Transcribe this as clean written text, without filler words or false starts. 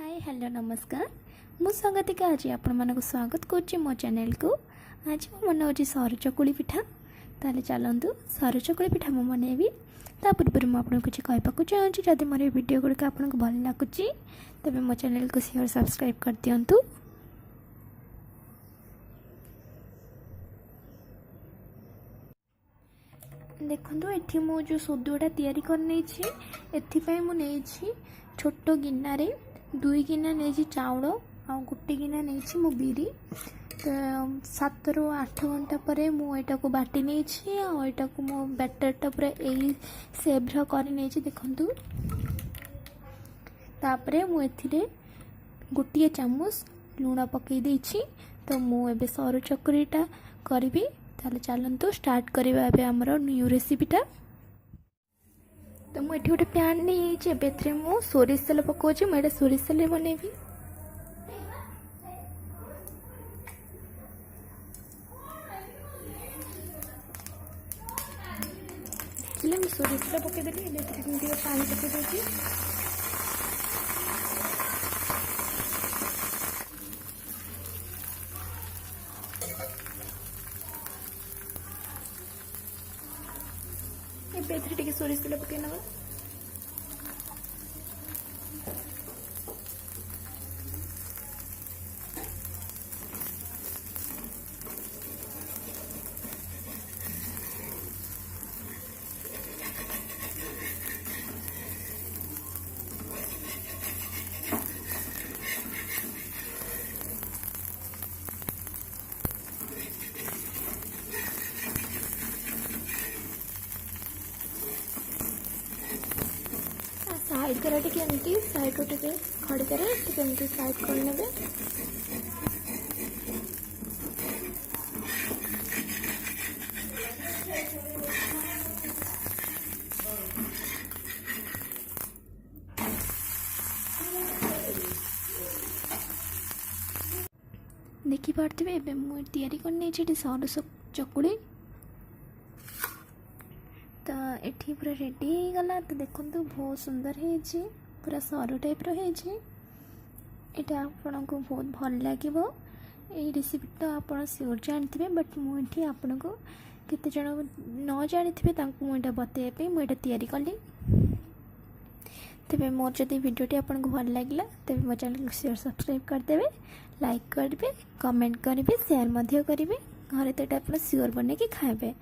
Hi hello नमस्कार मु संगतिका आज आपण मानक स्वागत करुच्ची मो चैनल को। आज मो मन हो सरू चकुली पिठा। ताले चलतु सरू चकुली पिठा मु मनैबी। ता पूर्व मुझे कुछ कहवाक चाहूँगी जदि मोर वीडियो गुड़िक आपको भल लगुच तेज मो चैनल को शेयर सब्सक्राइब कर दिंतु। देखो ये मु जो सदुटा तैयारी करनी मुझे छोट गिनारे 2 गिना नहीं चाउल आ गोटे गिना नहीं मु बिरी। तो 7 ରୁ 8 घंटा पर मुझा को बाटी नहीं आटा को मो बैटरटा पूरा यही सेव्र कर देखु। तापर मुझे गोटे चामच लुण पकई देछि। तो मुझे सरू चकुरीटा करी। ताले चलतु स्टार्ट करवा आमर न्यू रेसिपीटा। तो मुझे गोटे पैन नहीं मुझे सोरिष तेल पकाऊँ। मुझे सोरिष तेल बनैबी। देखिए मुझे सोरिष तेल पकईदेली पानी पकईदे। टे सोरिष तेल पकई ना साइड करा टी साइड रू टे खड़ी करे साइड करने। देखी पार्थे मुझे तैयारी सरू चकुली। तो ये पूरा रेडी हो गला। तो देखो बहुत सुंदर है पूरा सरू टाइप यहाँ आपन को बहुत भल लगे। ये रेसिपी तो आप सियोर जानते बट मुझे आपन को केते जन न जानी मुझे बताइए मुझे तैयारी कली। तेज मोर जब वीडियोटी आपको भल लगे तेज मो चैनल को शेयर सब्सक्राइब करदे, लाइक करेंगे, कमेंट करेंगे, शेयर करेंगे। घरे तो ये आप सियोर बन के खाए।